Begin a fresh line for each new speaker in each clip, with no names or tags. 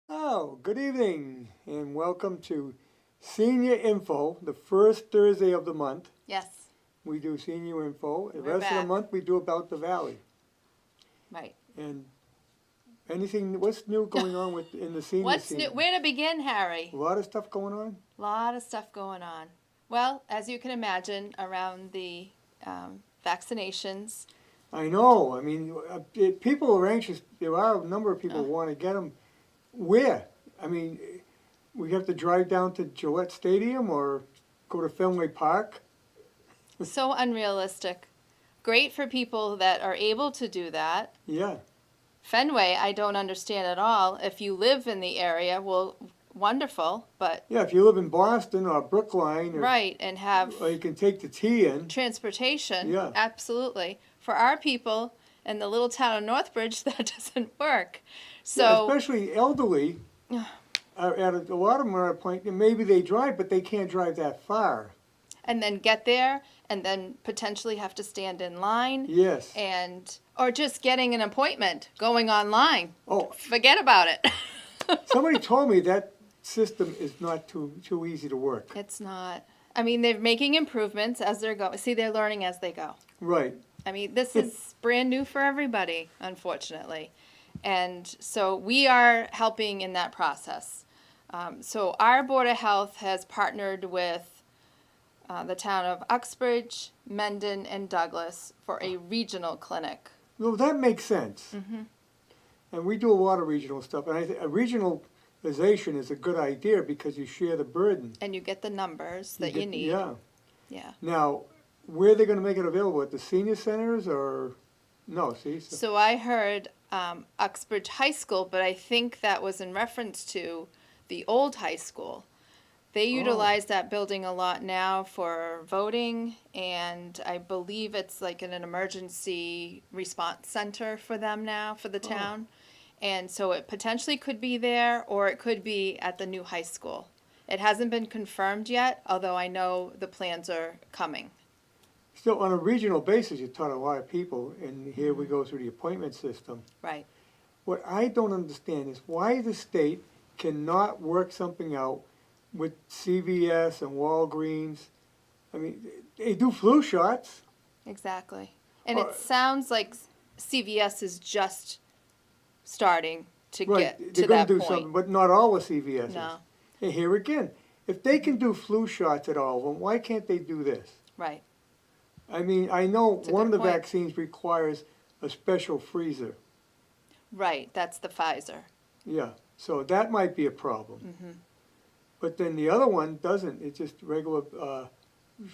Oh, good evening and welcome to Senior Info, the first Thursday of the month.
Yes,
We do Senior Info. The
We're
rest of the
back.
month we do About the Valley.
right.
And what's new going on in the senior
What's
scene?
new? Where to begin, Harry?
A lot of stuff going on?
A lot of stuff going on. Well, as you can imagine, around the vaccinations.
I know. I mean, people are anxious. There are a number of people who want to get them. Where? I mean, we have to drive down to Gillette Stadium or go to Fenway Park?
So unrealistic. Great for people that are able to do that.
Yeah.
Fenway, I don't understand at all. If you live in the area, well, wonderful, but
Yeah, if you live in Boston or Brookline,
right, and have
or you can take the T in.
transportation,
Yeah.
absolutely. For our people in the little town of Northbridge, that doesn't work.
Yeah,
So,
especially elderly, a lot of them are at a point, and maybe they drive, but they can't drive that far.
and then get there, and then potentially have to stand in line,
Yes.
and or just getting an appointment, going online.
Oh,
Forget about it.
somebody told me that system is not too easy to work.
It's not. I mean, they're making improvements as they're going. See, they're learning as they go.
Right.
I mean, this is brand new for everybody, unfortunately. And so we are helping in that process. So our Board of Health has partnered with the town of Uxbridge, Mendon, and Douglas for a regional clinic.
Well, that makes sense.
Mm-hmm.
And we do a lot of regional stuff, and I think a regionalization is a good idea because you share the burden.
And you get the numbers that you
get-
need.
Yeah.
Yeah.
Now, where are they going to make it available? At the senior centers or? No, see?
So I heard Uxbridge High School, but I think that was in reference to the old high school. They utilize that building a lot now for voting, and I believe it's like an emergency response center for them now, for the town. And so it potentially could be there, or it could be at the new high school. It hasn't been confirmed yet, although I know the plans are coming.
Still, on a regional basis, you taught a lot of people, and here we go through the appointment system.
Right.
What I don't understand is why the state cannot work something out with CVS and Walgreens. I mean, they do flu shots.
Exactly. And
Or-
it sounds like CVS is just starting to
Right,
get
they're
to
gonna
that
do
point.
something, but not all the CVS's.
No,
And here again, if they can do flu shots at all of them, why can't they do this?
right.
I mean, I know
That's a
one of the
good point.
vaccines requires a special freezer.
Right, that's the Pfizer.
Yeah, so that might be a problem.
Mm-hmm.
But then the other one doesn't. It's just regular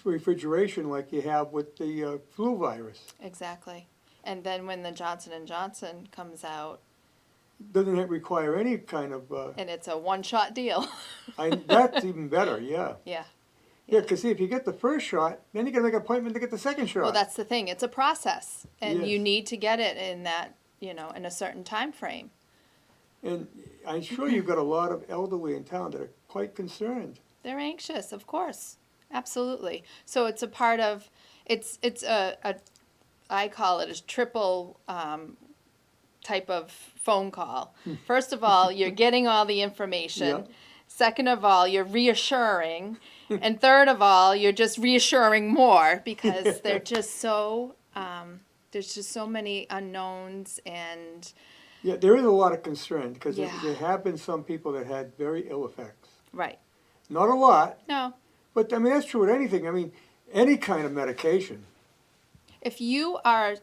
refrigeration like you have with the flu virus.
Exactly. And then when the Johnson & Johnson comes out,
Doesn't it require any kind of,
and it's a one-shot deal.
that's even better, yeah.
Yeah.
Yeah, because see, if you get the first shot, then you got to make an appointment to get the second shot.
Well, that's the thing. It's a process, and you
Yes.
need to get it in that, in a certain time frame.
And I'm sure you've got a lot of elderly in town that are quite concerned.
They're anxious, of course. Absolutely. So it's a part of, it's I call it a triple type of phone call. First of all, you're getting all the information.
Yeah.
Second of all, you're reassuring. And third of all, you're just reassuring more because they're just so, there's just so many unknowns and,
Yeah, there is a lot of concern because
Yeah.
there have been some people that had very ill effects.
right.
Not a lot,
No.
but I mean, that's true with anything. I mean, any kind of medication.
If you are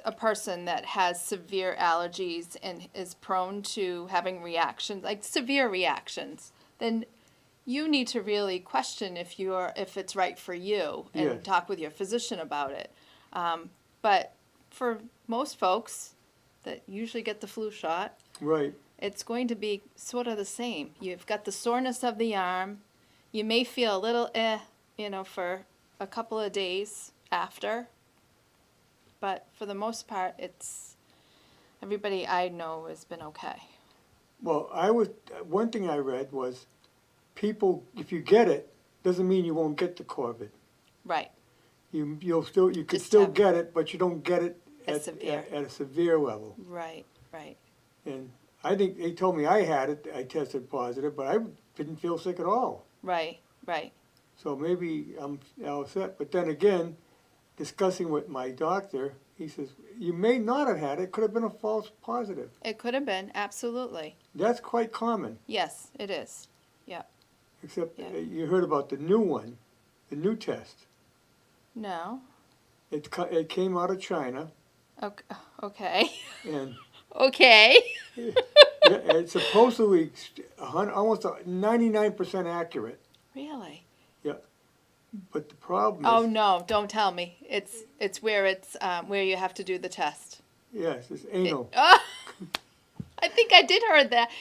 a person that has severe allergies and is prone to having reactions, like severe reactions, then you need to really question if it's right for you and
Yes.
talk with your physician about it. But for most folks that usually get the flu shot,
Right.
it's going to be sort of the same. You've got the soreness of the arm. You may feel a little for a couple of days after. But for the most part, everybody I know has been okay.
Well, one thing I read was people, if you get it, doesn't mean you won't get the COVID.
Right.
You could
Just
still
have-
get it, but you don't get it
As severe.
at a severe level.
Right. Right.
And I think they told me I had it, I tested positive, but I didn't feel sick at all.
Right. Right.
So maybe I'm all set. But then again, discussing with my doctor, he says, you may not have had it, could have been a false positive.
It could have been, absolutely.
That's quite common,
Yes, it is.
except
Yeah.
you heard about the new one, the new test.
No.
It came out of China,
Okay.
and
Okay.
it's supposedly almost 99% accurate.
Really?
But the problem
Oh
is,
no! Don't tell me. It's where you have to do the test.
yes, it's anal.
I think I did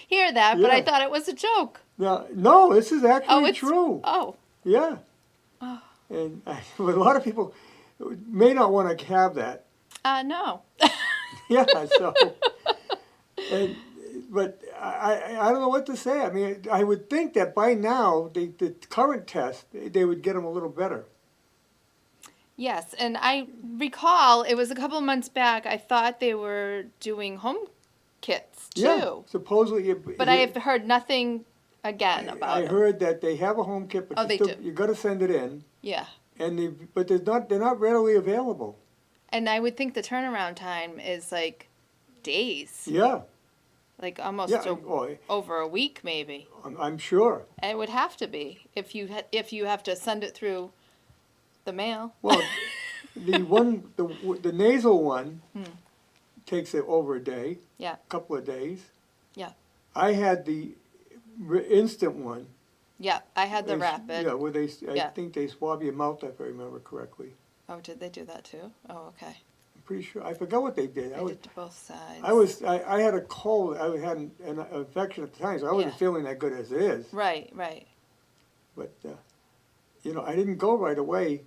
hear that, but I
Yeah.
thought it was a joke.
Now, no, this is actually
it's
true.
Oh.
Yeah.
Oh.
And but a lot of people may not want to have that.
No.
Yeah, so, but I don't know what to say. I mean, I would think that by now, the current test, they would get them a little better.
Yes, and I recall it was a couple of months back. I thought they were doing home kits too,
Yeah, supposedly.
but I have heard nothing again about
I
it.
heard that they have a home kit, but
Oh, they do.
you got to send it in,
Yeah,
but they're not readily available.
and I would think the turnaround time is like days,
Yeah,
like almost
yeah,
over a week maybe.
I'm sure.
It would have to be if you have to send it through the mail.
Well, the nasal one takes it over a day.
Yeah.
A couple of days.
Yeah.
I had the instant one.
Yeah, I had the rapid.
Yeah, where I
Yeah.
think they swab your mouth, if I remember correctly.
Oh, did they do that too? Oh, okay.
I'm pretty sure. I forgot what they did.
They did to both sides.
I had a cold. I had an infection at the time, so I wasn't
Yeah.
feeling that good as it is.
Right, right.
But I didn't go right away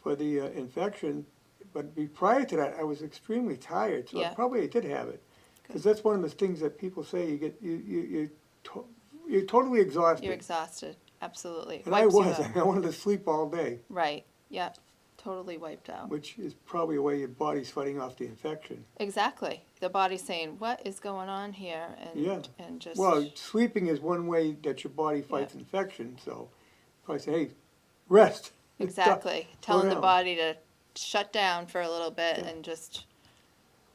for the infection. But prior to that, I was extremely tired, so
Yeah.
I did have it. Because that's one of the things that people say. You're totally exhausted.
You're exhausted. Absolutely.
And I
Wipes you
was.
out.
I wanted to sleep all day,
Right. Yeah. Totally wiped out.
which is probably a way your body's fighting off the infection.
Exactly. The body's saying, "What is going on here?" And
Yeah.
and just
Well, sleeping is one way that your body fights infection. So, probably say, hey, rest.
exactly telling the
down.
body to shut down for a little bit
Yeah.
and just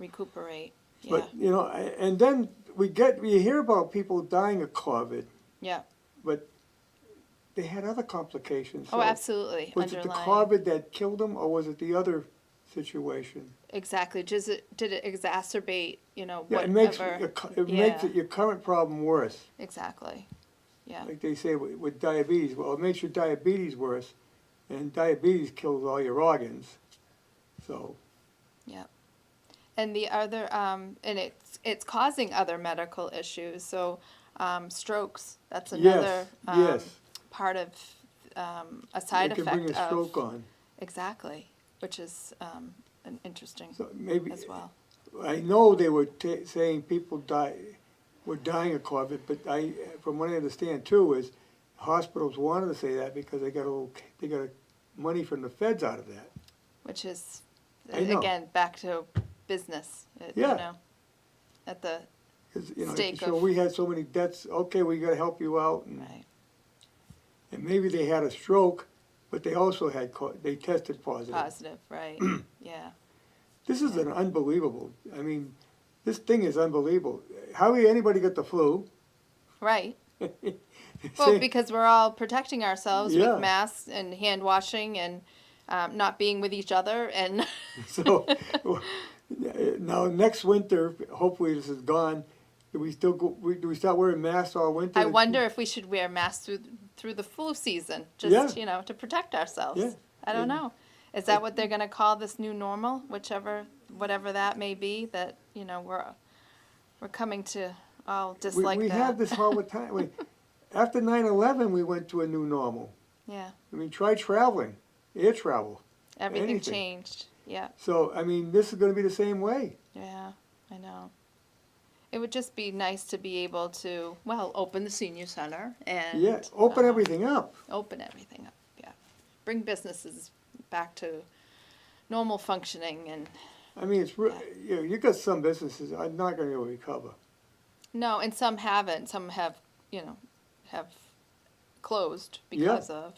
recuperate. Yeah.
But and then we hear about people dying of COVID,
Yeah.
but they had other complications.
Oh,
So
absolutely.
was it the
Underlying.
COVID that killed them, or was it the other situation?
Exactly. Did it exacerbate?
Yeah,
whatever.
it makes your current problem worse.
Exactly. Yeah.
Like they say with diabetes. Well, it makes your diabetes worse, and diabetes kills all your organs. So.
Yeah. And the other, and it's causing other medical issues. So, strokes. That's another
Yes.
part of a side
it can
effect
bring a stroke
of
on.
exactly, which is an interesting
So maybe
as well.
I know they were saying people were dying of COVID, but from what I understand too, is hospitals wanted to say that because they got money from the feds out of that.
Which is
I know.
again back to business.
Yeah.
At the
'Cause,
Stake
so
of-
we had so many debts. Okay, we got to help you out,
right.
and maybe they had a stroke, but they also they tested positive.
Positive, right? Yeah.
This is an unbelievable. I mean, this thing is unbelievable. How did anybody get the flu?
Right.
They
Well,
say-
because we're all protecting ourselves
Yeah.
with masks and hand washing and not being with each other and
So now next winter, hopefully this is gone. Do we still go? Do we start wearing masks all winter?
I wonder if we should wear masks through the flu season, just
Yeah.
to protect ourselves.
Yeah.
I don't know. Is that what they're going to call this new normal? Whatever that may be. That we're coming to all dislike
we
that.
have this all the time. After 9/11, we went to a new normal.
Yeah.
I mean, try traveling, air travel.
Everything
anything.
changed. Yeah.
So I mean, this is going to be the same way.
Yeah. I know. It would just be nice to be able to open the senior center and
Yeah, open everything up.
Open everything up. Yeah. bring businesses back to normal functioning. And
I mean, you got some businesses are not going to be able to recover.
no, and some haven't. Some have, have closed because of,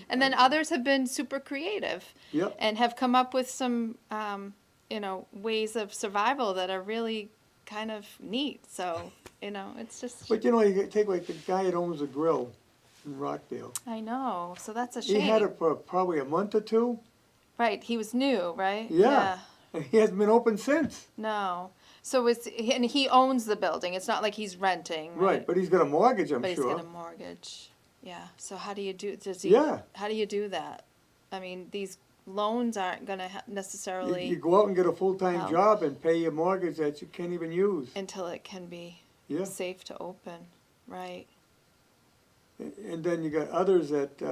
and then others have been super creative
Yep.
and have come up with some, ways of survival that are really kind of neat. So, it's just,
But you take like the guy that owns a grill in Rockdale.
I know. So that's a
He
shame.
had it for probably a month or two.
Right. He was new, right?
Yeah. And he hasn't been open since.
No. So and he owns the building. It's not like he's renting.
Right, but he's got a mortgage, I'm
But
sure.
he's got a mortgage. Yeah. So how do you do?
Yeah.
How do you do that? I mean, these loans aren't going to necessarily
You go out and get a full-time
help.
job and pay your mortgage that you can't even use.
until it can be
Yeah.
safe to open. Right.
And then you got others that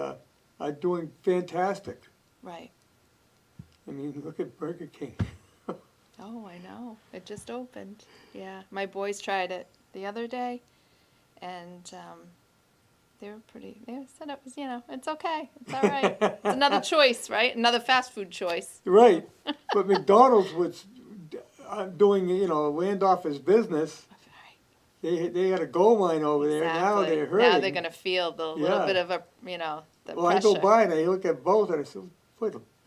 are doing fantastic.
Right.
I mean, look at Burger King.
Oh, I know. It just opened. Yeah. My boys tried it the other day, and they said it was, it's okay. It's all right. It's another choice, right? Another fast food choice.
Right. But McDonald's was doing, land off his business. They had a gold mine over there. Now
Exactly.
they're hurting.
Now they're going to feel the little bit of the
Well, I
pressure.
go by and I look at both and I said,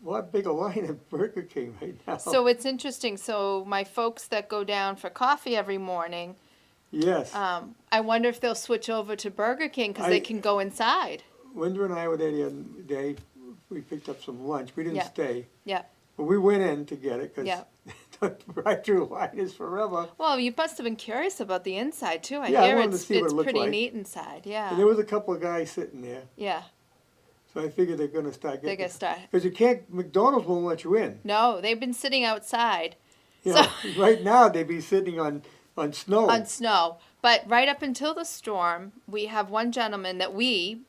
what a bigger line at Burger King right now.
So it's interesting. So my folks that go down for coffee every morning,
Yes.
I wonder if they'll switch over to Burger King because they can go inside.
Linda and I were there the other day. We picked up some lunch. We didn't
Yeah.
stay.
Yeah.
But we went in to get it because
Yeah.
the drive-through line is forever.
Well, you must have been curious about the inside too. I
Yeah, I
hear
wanted to
it's
see what it looked
pretty
like.
neat inside.
And
Yeah.
there was a couple of guys sitting there.
Yeah.
So I figured they're going to start
They're
getting.
gonna start.
Because you can't, McDonald's won't let you in.
No, they've been sitting outside
You
So-
know, right now they'd be sitting on snow.
on snow. But right up until the storm, we have one gentleman that we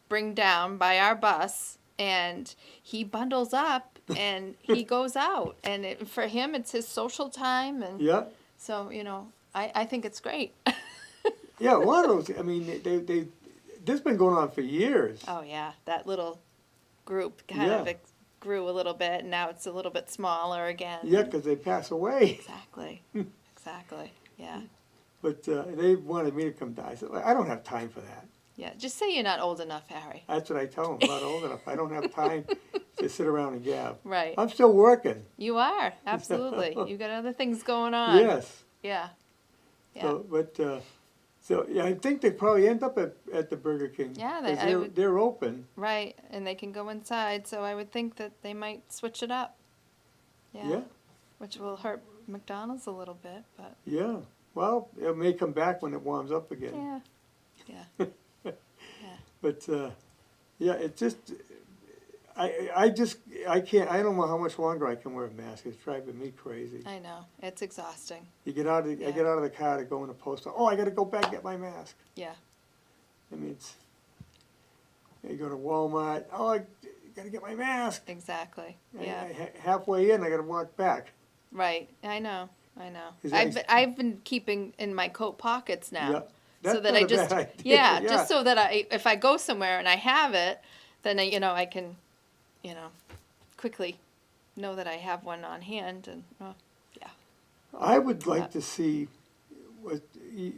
bring down by our bus, and he bundles up and he goes out. And for him, it's his social time. And
Yeah.
so, I think it's great.
Yeah, one of those, I mean, this has been going on for years.
Oh, yeah. That little group kind of
Yeah.
grew a little bit, and now it's a little bit smaller again.
Yeah, because they pass away.
Exactly. Exactly. Yeah.
But they wanted me to come down. I said, I don't have time for that.
Yeah. Just say you're not old enough, Harry.
That's what I tell them. I'm not old enough. I don't have time to sit around and gab.
Right.
I'm still working.
You are. Absolutely. You got other things going on.
Yes.
Yeah. Yeah.
So yeah, I think they probably end up at the Burger King.
Yeah,
'cause they're open.
Right. And they can go inside, so I would think that they might switch it up. Yeah.
Yeah.
Which will hurt McDonald's a little bit, but
Yeah. Well, it may come back when it warms up again.
yeah. Yeah.
But yeah, it just I can't. I don't know how much longer I can wear a mask. It's driving me crazy.
I know. It's exhausting.
I get out
Yeah.
of the car to go in the post. Oh, I got to go back and get my mask.
Yeah.
I mean, you go to Walmart. Oh, I got to get my mask.
Exactly. Yeah.
Halfway in, I got to walk back.
Right. I know.
Is
I've been keeping in my coat pockets now.
Yeah. That's
So that
not
I
a
just
bad idea.
just so that if I go somewhere and I have it, then I can quickly know that I have one on hand. And
I would like to see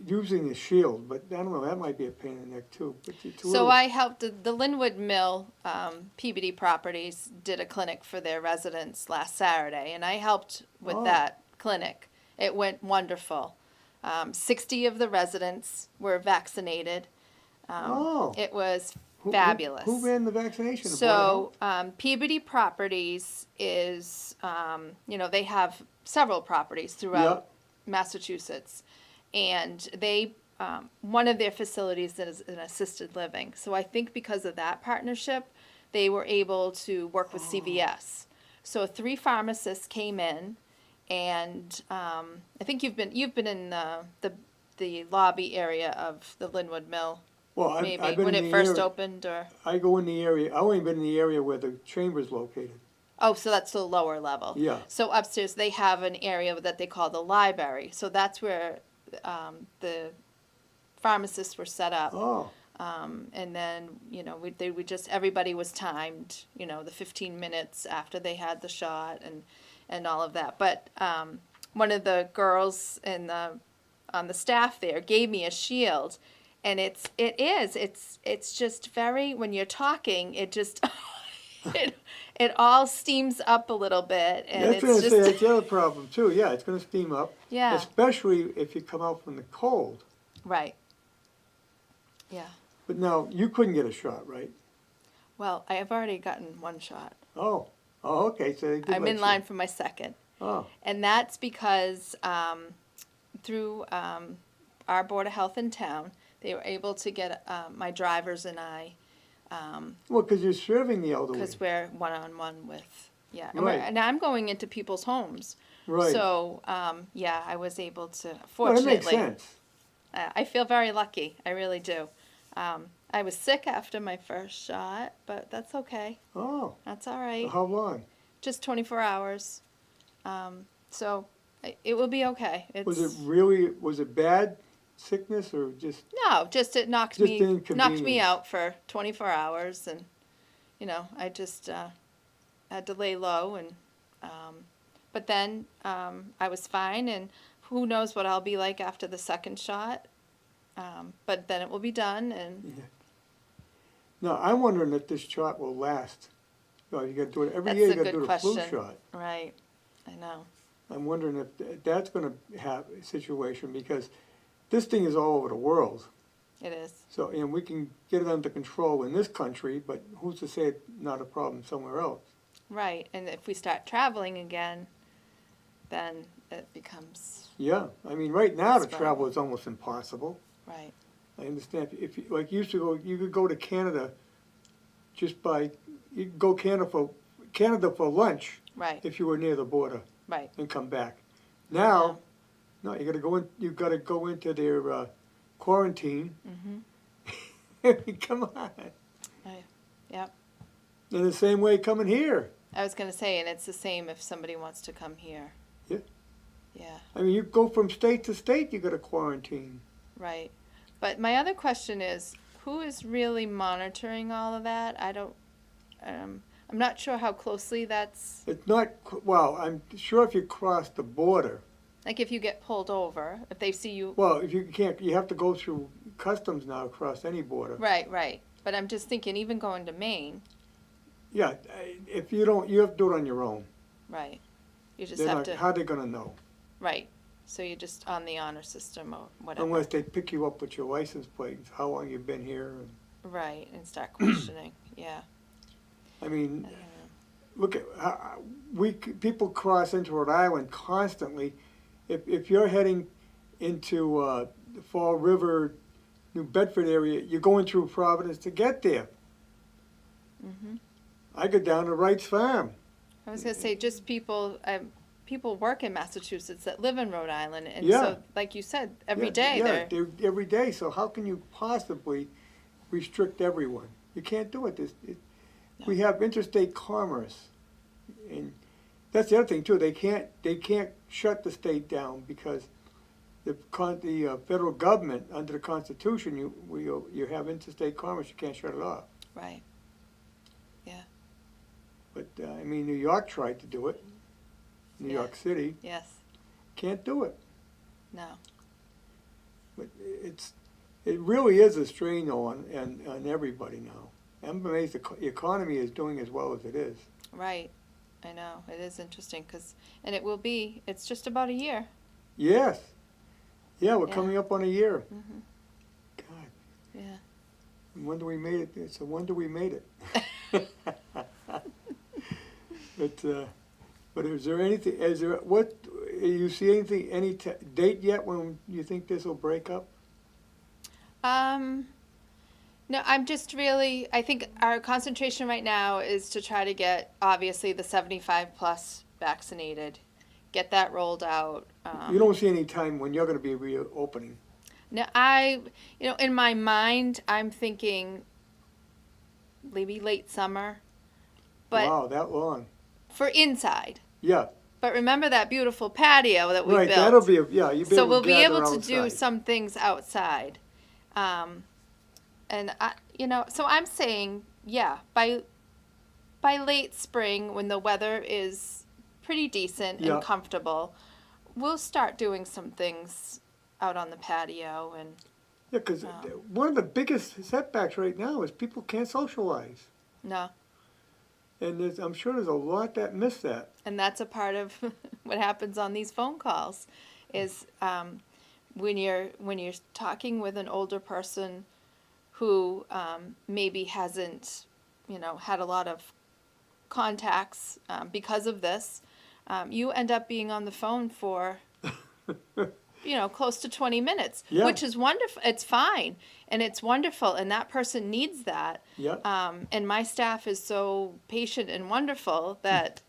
using the shield, but I don't know, that might be a pain in the neck too. But it's a
so
little-
I helped the Linwood Mill Peabody Properties did a clinic for their residents last Saturday, and I helped with
Oh.
that clinic. It went wonderful. 60 of the residents were vaccinated.
Oh.
It was
Who-
fabulous.
Who ran the vaccination? The Board
So
of Health?
Peabody Properties is, they have several properties throughout Massachusetts, and they one of their facilities is an assisted living. So I think because of that partnership, they were able to work with CVS. So 3 pharmacists came in, and I think you've been in the lobby area of the Linwood Mill.
Well, I've
Maybe
been
when
in
it
the
first
area-
opened, or
I go in the area. I've only been in the area where the chamber's located.
oh, so that's the lower level.
Yeah.
So upstairs they have an area that they call the library. So that's where the pharmacists were set up.
Oh,
And then, everybody was timed, the 15 minutes after they had the shot and all of that. But one of the girls on the staff there gave me a shield, and it's just very, when you're talking, it just, it all steams up a little bit, and
That's
it's
going to
just,
say that's the other problem too. Yeah, it's going to steam up.
Yeah.
Especially if you come out from the cold.
right. Yeah.
But now, you couldn't get a shot, right?
Well, I have already gotten one shot.
Oh, okay, so they did
I'm
let
in
you.
line for my second.
Oh,
And that's because through our Board of Health in town, they were able to get my drivers and I,
well, because you're serving the elderly.
because we're one-on-one with,
Right.
and I'm going into people's homes.
Right.
So, I was able to,
Well, that
fortunately.
makes sense.
I feel very lucky. I really do. I was sick after my first shot, but that's okay.
Oh,
That's all right.
how long?
Just 24 hours. So it will be okay.
Was it bad sickness or just?
No, just it knocked
Just
me
inconvenience.
out for 24 hours, and I just had to lay low, and but then I was fine, and who knows what I'll be like after the second shot. But then it will be done, and
Yeah. No, I'm wondering if this shot will last. You got to do it every
That's
year.
a
You got to
good
do the flu
question.
shot.
right, I know.
I'm wondering if that's going to have a situation because this thing is all over the world.
It is.
So, and we can get it under control in this country, but who's to say it's not a problem somewhere else?
Right, and if we start traveling again, then it becomes
Yeah, I mean, right now to
That's
travel
right.
is almost impossible.
right.
I understand. If you, like, you could go to Canada you could go Canada for lunch
Right,
if you were near the border
right.
and come back. Now, no, you got to go into their quarantine.
Mm-hmm.
Come on.
Right. Yep.
In the same way coming here.
I was gonna say, and it's the same if somebody wants to come here.
Yeah.
Yeah.
I mean, you go from state to state, you got to quarantine.
Right. But my other question is, who is really monitoring all of that? I'm not sure how closely that's,
It's not, well, I'm sure if you cross the border,
like if you get pulled over, if they see you.
well, if you can't, you have to go through customs now across any border.
Right, right. But I'm just thinking, even going to Maine,
Yeah, if you don't, you have to do it on your own.
right. You just
They're
have
not,
to,
how they gonna know?
right. So you're just on the honor system or whatever.
Unless they pick you up with your license plate, how long you've been here. And,
Right, and start questioning. Yeah.
I mean,
I don't know.
look at, people cross into Rhode Island constantly. If you're heading into the Fall River, New Bedford area, you're going through Providence to get there.
Mhm.
I go down to Wright's Farm.
I was gonna say, just people work in Massachusetts that live in Rhode Island, and
Yeah.
so, like you said, every day
Yeah,
they're,
every day, so how can you possibly restrict everyone? You can't do it. We have interstate commerce, and that's the other thing too. They can't shut the state down because the federal government, under the Constitution, you have interstate commerce, you can't shut it off.
right,
But, I mean, New York tried to do it, New
Yeah.
York City,
yes,
can't do it.
no,
But it really is a strain on everybody now. I'm amazed the economy is doing as well as it is.
right. I know, it is interesting, and it's just about a year.
Yes. Yeah, we're
Yeah.
coming up on a year.
Mhm.
God,
Yeah.
no wonder we made it. It's a wonder we made it. But is there anything, you see anything, any date yet when you think this will break up?
No, I think our concentration right now is to try to get, obviously, the 75 plus vaccinated, get that rolled out.
You don't see any time when you're gonna be reopening?
No, in my mind, I'm thinking maybe late summer, but
Wow, that long?
for inside.
Yeah,
But remember that beautiful patio that we
right,
built?
that'll be, yeah, you'll be
So
able
we'll
to
be
gather
able to do
outside.
some things outside. And so I'm saying, yeah, by late spring, when the weather is pretty decent
Yeah.
and comfortable, we'll start doing some things out on the patio. And
Yeah, because one of the biggest setbacks right now is people can't socialize.
no,
And I'm sure there's a lot that miss that.
and that's a part of what happens on these phone calls, is when you're talking with an older person who maybe hasn't, had a lot of contacts because of this, you end up being on the phone for, close to 20 minutes,
Yeah.
which is wonderful. It's fine, and it's wonderful, and that person needs that.
Yeah.
And my staff is so patient and wonderful that,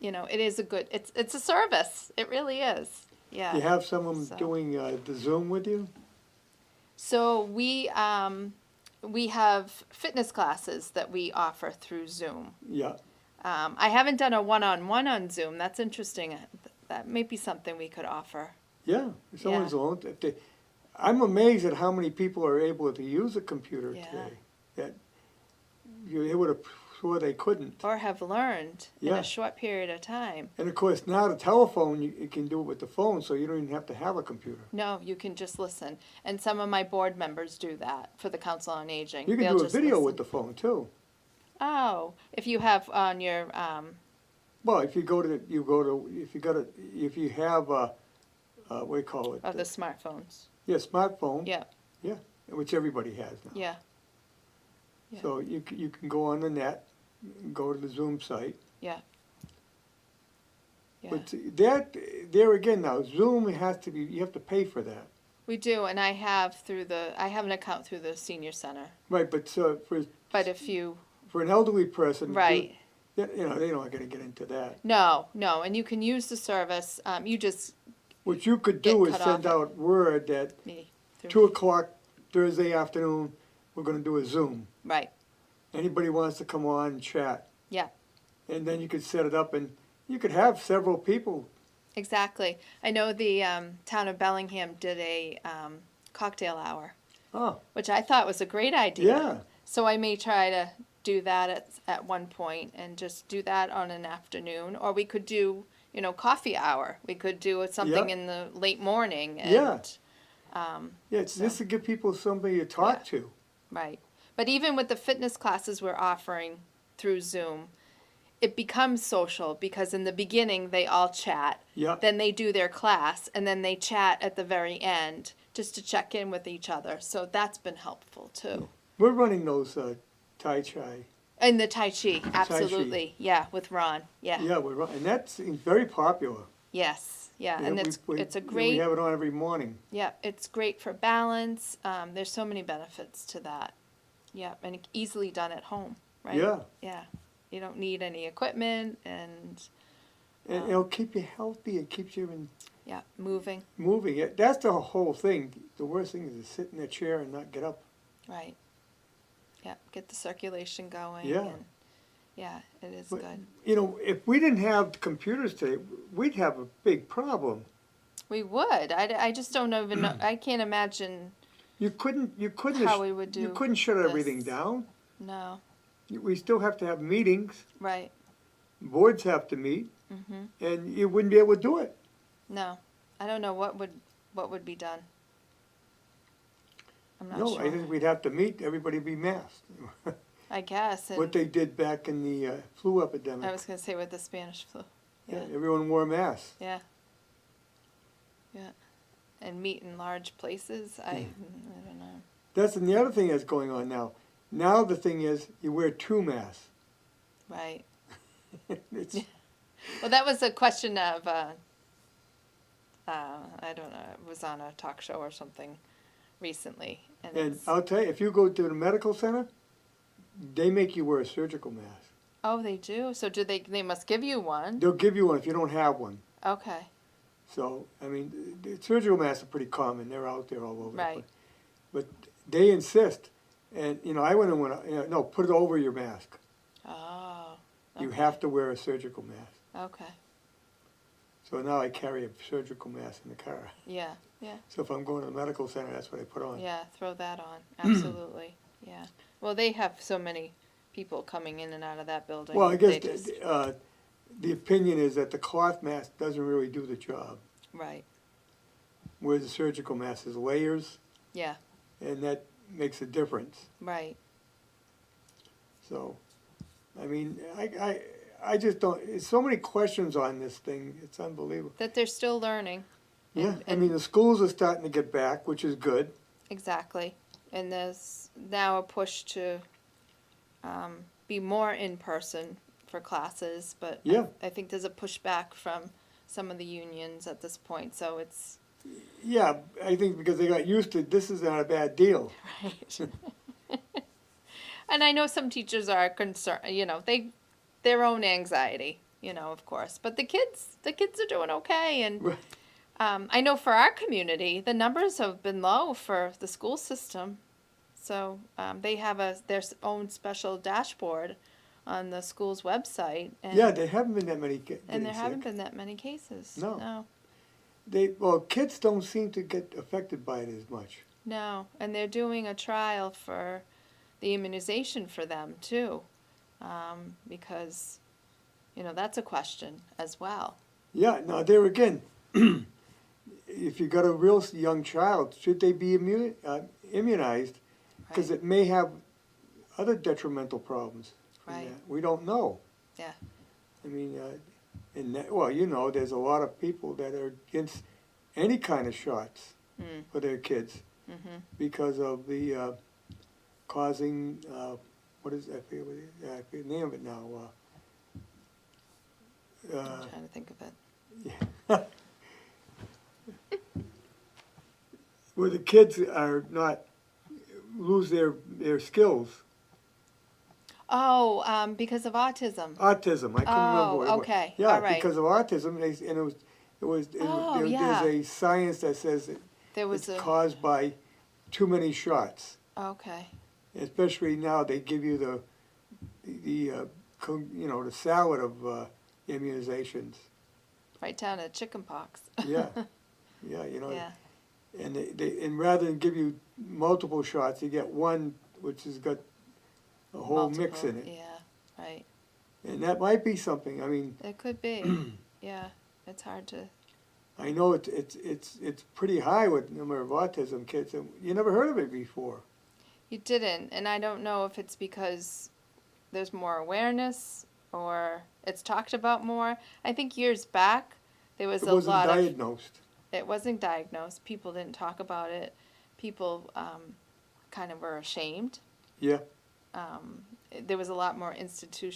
it is it's a service. It really is. Yeah.
You have someone
So-
doing the Zoom with you?
So we have fitness classes that we offer through Zoom.
Yeah.
I haven't done a one-on-one on Zoom. That's interesting. That may be something we could offer.
Yeah. If someone's alone. I'm amazed at how many people are able to use a computer
Yeah.
today. That you would have swore they couldn't.
Or have learned in
Yeah.
a short period of time.
And of course, now the telephone, you can do it with the phone, so you don't even have to have a computer.
No, you can just listen. And some of my board members do that for the Council on Aging.
You can
They'll
do a
just
video
listen.
with the phone too.
Oh, if you have on your,
Well, if you have what do you call it?
of the smartphones.
Yeah, smartphone.
Yeah,
Which everybody has now.
yeah. Yeah.
So you can go on the net, go to the Zoom site.
Yeah.
But there again now, Zoom you have to pay for that.
We do, and I have an account through the senior center.
Right, but
But if you,
for an elderly person,
right,
they're not going to get into that.
no, and you can use the service, you just,
What you could do
Get
is
cut
send
off.
out word that
me, through,
2:00 Thursday afternoon, we're going to do a Zoom.
right,
Anybody wants to come on and chat.
Yeah.
And then you could set it up, and you could have several people.
exactly. I know the town of Bellingham did a cocktail hour,
Oh,
which I thought was a great idea.
yeah,
So I may try to do that at one point and just do that on an afternoon, or we could do, coffee hour. We could do something
Yeah.
in the late morning. And,
Yeah. yeah. It's
So-
just to give people somebody to talk
Yeah.
to.
Right. But even with the fitness classes we're offering through Zoom, it becomes social because in the beginning they all chat.
Yeah.
Then they do their class and then they chat at the very end just to check in with each other. So that's been helpful too.
We're running those Tai Chi.
And the Tai Chi,
Chi.
absolutely. Yeah, with Ron. Yeah.
Yeah, we're running, and that's very popular.
Yes. Yeah.
Yeah,
And
we
it's a great,
We have it on every morning.
yeah, it's great for balance. There's so many benefits to that. Yeah, and easily done at home, right?
Yeah.
Yeah. You don't need any equipment and
And it'll keep you healthy. It keeps you
moving.
moving. That's the whole thing. The worst thing is to sit in a chair and not get up.
Right. Yeah, get the circulation going.
Yeah.
And, yeah, it is
But,
good.
if we didn't have computers today, we'd have a big problem.
We would. I just don't even know. I can't imagine.
You couldn't
How we would
you
do
couldn't shut everything
this.
down.
No.
We still have to have meetings.
Right.
Boards have to meet,
Mhm.
and you wouldn't be able to do it.
No. I don't know what would be done. I'm not
No,
sure.
I think we'd have to meet. Everybody be masked.
I guess. And
What they did back in the flu epidemic.
I was going to say with the Spanish flu.
Yeah, everyone wore masks.
Yeah. Yeah. And meet in large places. I don't know.
That's the other thing that's going on now. Now the thing is, you wear 2 masks.
Right.
It's,
Well, that was a question of, I don't know, it was on a talk show or something recently. And
and
it's,
I'll tell you, if you go to the medical center, they make you wear a surgical mask.
oh, they do? So do they must give you one?
They'll give you one if you don't have one.
Okay.
So, I mean, the surgical masks are pretty common. They're out there all over.
Right.
But they insist. And, I went and went, no, put it over your mask.
Oh.
You
okay.
have to wear a surgical mask.
Okay.
So now I carry a surgical mask in the car.
Yeah. Yeah.
So if I'm going to the medical center, that's what I put on.
Yeah. Throw that on. Absolutely. Yeah. Well, they have so many people coming in and out of that building.
Well, I guess
They just,
the opinion is that the cloth mask doesn't really do the job,
right.
whereas the surgical mask is layers,
Yeah.
and that makes a difference.
Right.
So, I mean, I just don't, there's so many questions on this thing, it's unbelievable.
That they're still learning.
Yeah, I
and-
mean, the schools are starting to get back, which is good.
Exactly. And there's now a push to be more in person for classes, but
Yeah.
I think there's a pushback from some of the unions at this point. So it's
Yeah, I think because they got used to, this is not a bad deal.
right. And I know some teachers are concerned. Their own anxiety. Of course. But the kids are doing okay. And
Right.
I know for our community, the numbers have been low for the school system. So they have their own special dashboard on the school's website. And,
Yeah, there haven't been that many getting
and there haven't
sick.
been that many cases.
No. Well, kids don't seem to get affected by it as much.
No. And they're doing a trial for the immunization for them, too. Because, that's a question as well.
Yeah, now there again, if you got a real young child, should they be immunized? Because
Right.
it may have other detrimental problems. from
Right.
that. We don't know.
Yeah.
I mean, well, there's a lot of people that are against any kind of shots
Mm.
for their kids
Mm-hmm.
because of the causing, what is, I forget the name of it now.
I'm trying to think of it.
Where the kids are not, lose their skills.
Oh, because of autism.
Autism, I couldn't remember what it was.
Okay,
Yeah,
all right.
because of autism,
Oh, yeah.
there's a science that says that
There was
it's caused by too many shots.
Okay.
Especially now, they give you the salad of immunizations.
Right down to chicken pox.
Yeah, yeah,
Yeah.
and rather than give you multiple shots, you get one which has got a whole mix in it.
Yeah, right.
And that might be something. I mean,
It could be. Yeah, it's hard to.
I know it's pretty high with the number of autism kids, and you never heard of it before.
You didn't, and I don't know if it's because there's more awareness or it's talked about more. I think years back there was
It
a
wasn't
lot of.
diagnosed.
It wasn't diagnosed. People didn't talk about it. People kind of were ashamed.
Yeah.
There was a lot more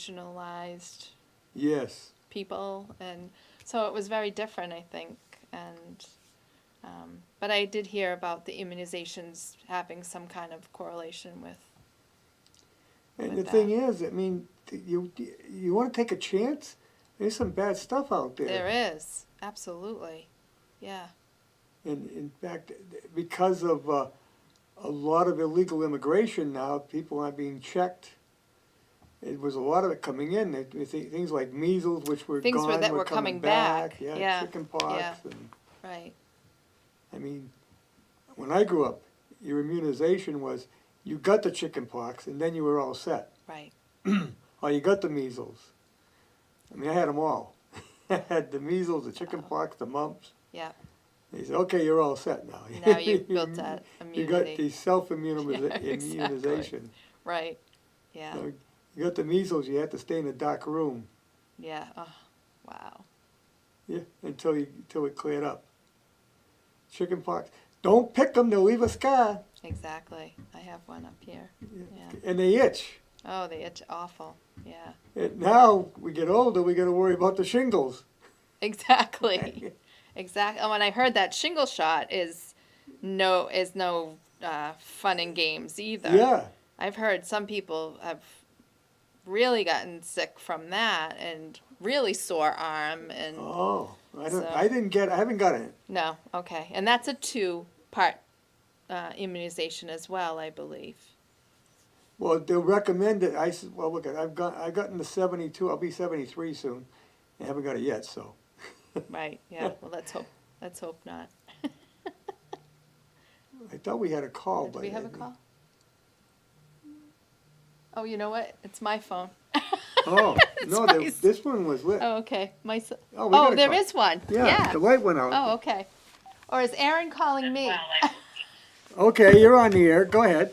institutionalized
Yes.
people, and so it was very different, I think. And but I did hear about the immunizations having some kind of correlation with.
And
with
the thing is, I mean, you want to take a chance? There's some bad stuff out there.
There is, absolutely, yeah.
And in fact, because of a lot of illegal immigration now, people aren't being checked. It was a lot of it coming in. Things like measles, which were
Things
gone,
that
were
were
coming
coming back.
Yeah,
Yeah,
chickenpox.
yeah.
And,
Right.
I mean, when I grew up, your immunization was you got the chickenpox and then you were all set.
Right.
Or you got the measles. I mean, I had them all. I had the measles, the chickenpox, the mumps.
Yeah.
They said, okay, you're all set now.
Now you've built that
You got
immunity.
the self-immunization.
Yeah, exactly. Right. Yeah.
So you got the measles, you had to stay in a dark room.
Yeah. Oh, wow.
Yeah, until it cleared up. Chickenpox. Don't pick them, they'll leave a scar.
Exactly. I have one up here. Yeah.
And they itch.
Oh, they itch awful. Yeah.
And now we get older, we got to worry about the shingles.
Exactly. Exactly. And when I heard that shingle shot is no fun and games either.
Yeah.
I've heard some people have really gotten sick from that and really sore arm and
Oh,
So-
I haven't got it.
no, okay. And that's a 2-part immunization as well, I believe.
Well, they'll recommend it. I said, well, look, I gotten the 72. I'll be 73 soon. I haven't got it yet, so.
Right. Yeah. Well, let's hope not.
I thought we had a call,
Do
but
we have a call? Oh, you know what? It's my phone.
Oh, no, this one was lit.
Oh, okay.
Oh, we got a
there
call.
is one.
Yeah, the light went out.
Oh, okay. Or is Aaron calling me?
Okay, you're on the air. Go ahead.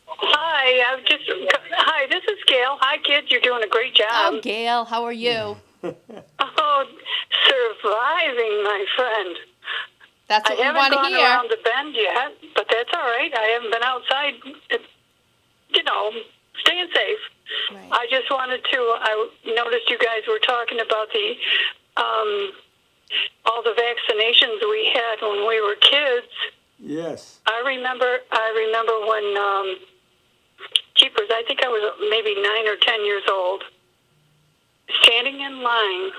Hi, this is Gail. Hi, kids. You're doing a great job.
Oh, Gail, how are you?
Oh, surviving, my friend.
That's what we want to
I haven't
hear.
gone around the bend yet, but that's all right. I haven't been outside, staying safe.
Right.
I just wanted to, I noticed you guys were talking about all the vaccinations we had when we were kids.
Yes.
I remember when, jeepers, I think I was maybe 9 or 10 years old, standing in line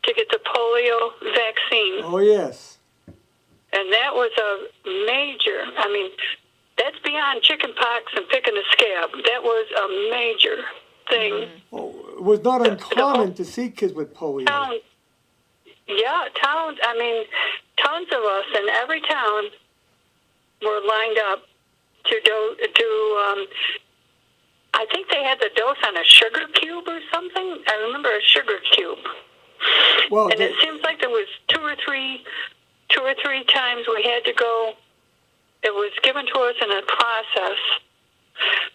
to get the polio vaccine.
Oh, yes.
And that was a major, that's beyond chicken pox and picking a scab. That was a major thing.
Oh, it was not uncommon to see kids with polio.
Towns, tons of us in every town were lined up to I think they had the dose on a sugar cube or something. I remember a sugar cube.
Well,
and it seems like there was two or three times we had to go. It was given to us in a process.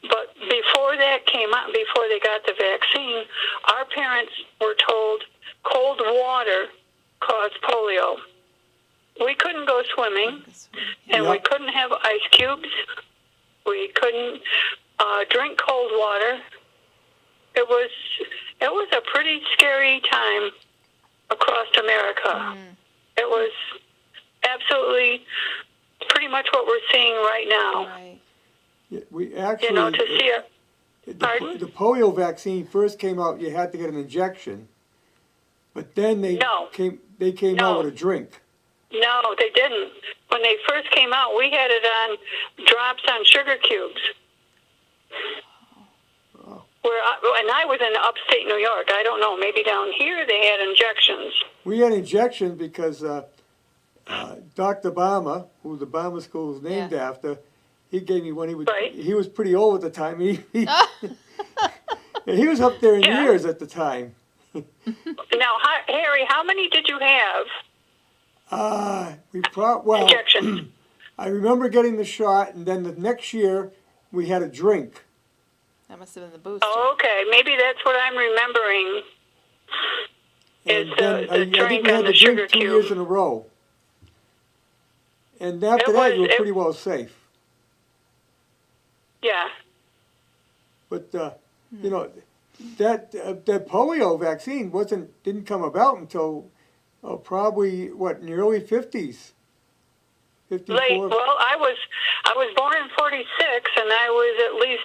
But before that came out, before they got the vaccine, our parents were told cold water caused polio. We couldn't go swimming, and we couldn't have ice cubes. We couldn't drink cold water. It was a pretty scary time across America. It was absolutely pretty much what we're seeing right now.
Right.
Yeah, we actually,
to see it. Pardon?
The polio vaccine first came out, you had to get an injection, but then they came out with a drink.
No, they didn't. When they first came out, we had it on drops on sugar cubes.
Oh.
And I was in upstate New York. I don't know. Maybe down here they had injections.
We had injections because Dr. Obama, who the Obama school is named after, he gave me one. He was pretty old at the time. He was up there in years at the time.
Now, Harry, how many did you have? Injections.
I remember getting the shot, and then the next year we had a drink.
That must have been the booster.
Oh, okay. Maybe that's what I'm remembering.
And
is
then
the
I
drink
think we
on
had
the
the
sugar
drink 2
cube.
years in a row. And after that, you were pretty well safe.
Yeah.
But that polio vaccine didn't come about until probably in the early 50s. 54.
Late. Well, I was born in 46, and I was at least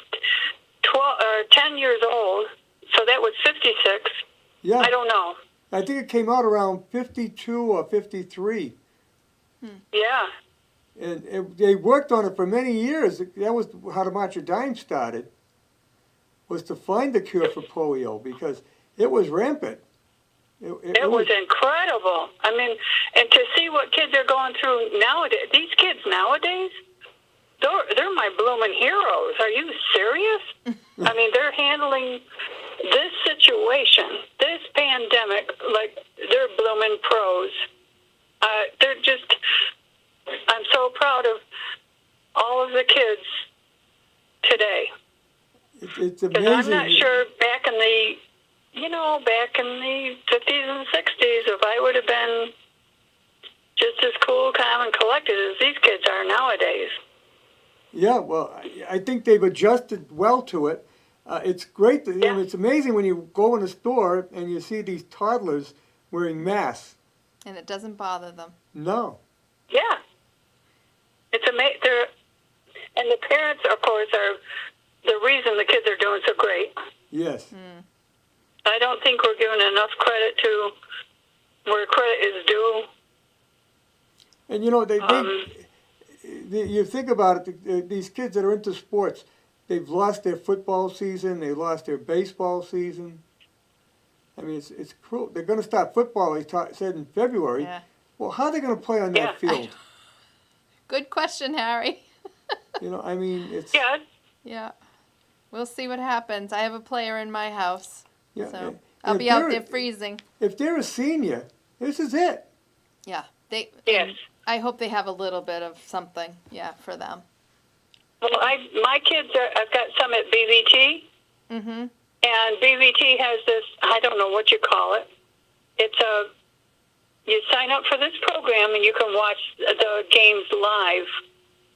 10 years old. So that was 56.
Yeah.
I don't know.
I think it came out around 52 or 53.
Yeah.
And they worked on it for many years. That was how the March of Dimes started, was to find a cure for polio, because it was rampant.
It was incredible. And to see what kids are going through nowadays, these kids nowadays, they're my blooming heroes. Are you serious? They're handling this situation, this pandemic, like they're blooming pros. They're just, I'm so proud of all of the kids today.
It's amazing.
Because I'm not sure back in the 50s and 60s, if I would have been just as cool, calm, and collected as these kids are nowadays.
Yeah, well, I think they've adjusted well to it. It's great. It's amazing when you go in a store and you see these toddlers wearing masks.
And it doesn't bother them.
No.
Yeah. It's amazing. And the parents, of course, are the reason the kids are doing so great.
Yes.
I don't think we're giving enough credit to where credit is due.
And you think about it, these kids that are into sports, they've lost their football season, they lost their baseball season. It's cruel. They're going to start football, they said in February.
Yeah.
Well, how are they going to play on that field?
Good question, Harry.
It's...
Yeah.
Yeah. we'll see what happens. I have a player in my house,
Yeah,
so
and
I'll
if
be out
they're-
there freezing.
If they're a senior, this is it.
Yeah,
Yes.
and I hope they have a little bit of something, yeah, for them.
Well, my kids I've got some at BVT,
Mhm.
and BVT has this, I don't know what you call it. You sign up for this program and you can watch the games live.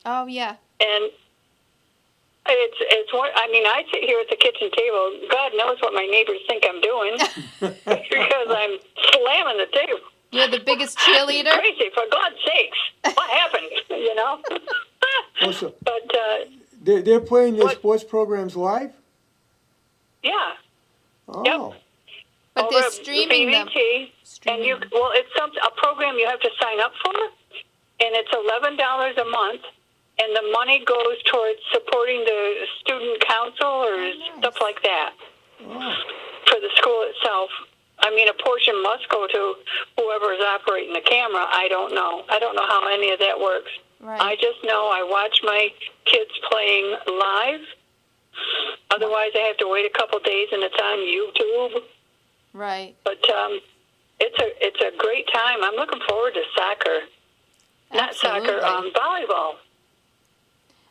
Oh yeah.
And it's one, I mean, I sit here at the kitchen table. God knows what my neighbors think I'm doing because I'm slamming the table.
You're the biggest cheerleader.
Crazy, for God's sakes. What happened, you know?
Also,
But,
they're playing their
What?
sports programs live?
yeah.
Oh,
But
Over
they're
at
streaming them.
BVT, and you, well, it's a program you have to sign up for, and it's $11 a month, and the money goes towards supporting the student council or
nice.
stuff like that
oh,
for the school itself. I mean, a portion must go to whoever is operating the camera. I don't know. I don't know how any of that works.
Right.
I just know I watch my kids playing live. Otherwise, I have to wait a couple days, and it's on YouTube.
Right.
But it's a great time. I'm looking forward to soccer. Not
Absolutely.
soccer, volleyball.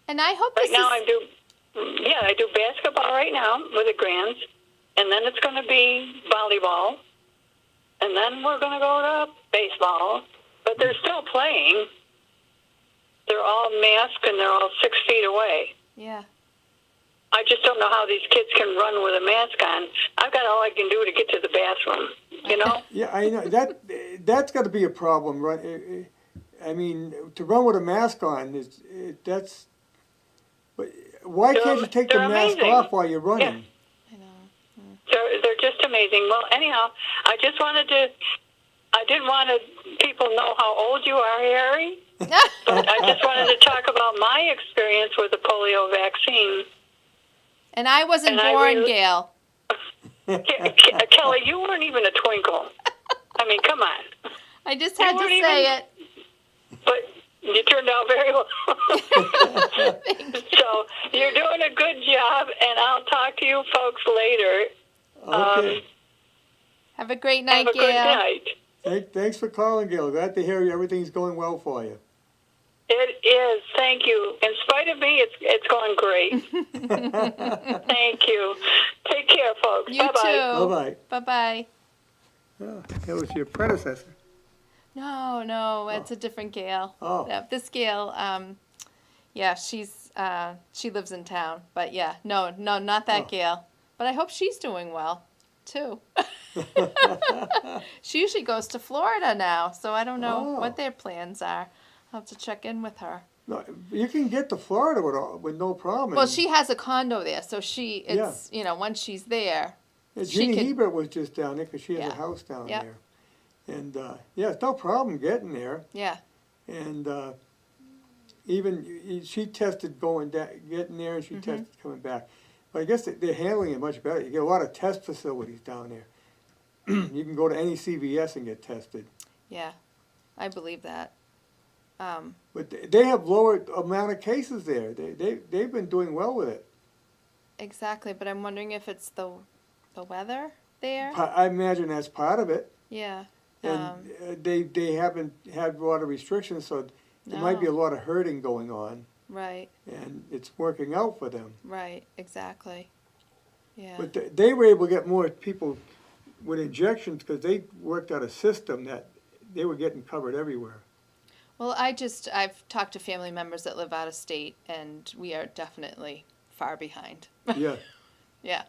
And I hope
Right
this
now,
is.
I do basketball right now with the Grands, and then it's going to be volleyball, and then we're going to go to baseball. But they're still playing. They're all masked and they're all 6 feet away.
Yeah.
I just don't know how these kids can run with a mask on. I've got all I can do to get to the bathroom, you know?
yeah, I know that's got to be a problem, right? I mean, to run with a mask on that's. But why can't you take the
They're
mask
amazing.
off while you're running?
I know.
They're just amazing. Well, anyhow, I didn't want people know how old you are, Harry. But I just wanted to talk about my experience with the polio vaccine.
And I wasn't
And I
born,
really-
Gail.
Kelly, you weren't even a twinkle. I mean, come on.
I just had to
weren't
say
even-
it.
But you turned out very well. So you're doing a good job, and I'll talk to you folks later.
Okay.
Have a great night,
Have a
Gail.
good night.
Thanks for calling, Gil. Glad to hear everything's going well for you.
It is. Thank you. In spite of me, it's going great. Thank you. Take care, folks.
You
Bye-bye.
too.
Bye-bye.
Bye-bye.
Oh, that was your predecessor.
No, it's a different Gail.
Oh.
Yeah, this Gail, yeah, she lives in town. But yeah, no, not that
Oh.
Gail. But I hope she's doing well, too. She usually goes to Florida now, so I don't know
Oh.
what their plans are. I'll have to check in with her.
No, you can get to Florida with no problem.
Well, she has a condo there, so it's, once she's there.
Yeah,
she
Jeannie
could-
Hebert was just down there because she has
Yeah.
a house down
Yep.
there. And, yeah, it's no problem getting there.
Yeah,
And even she tested getting there, and she tested coming back. But I guess they're handling it much better. You get a lot of test facilities down there. You can go to any CVS and get tested.
yeah, I believe that.
But they have lower amount of cases there. They've been doing well with it.
Exactly, but I'm wondering if it's the weather there.
I imagine that's part of it.
Yeah.
And they haven't had a lot of restrictions, so there might be a
No.
lot of herding going on,
Right,
and it's working out for them.
right, exactly. Yeah.
But they were able to get more people with injections because they worked out a system that they were getting covered everywhere.
Well, I've talked to family members that live out of state, and we are definitely far behind.
Yeah.
Yeah.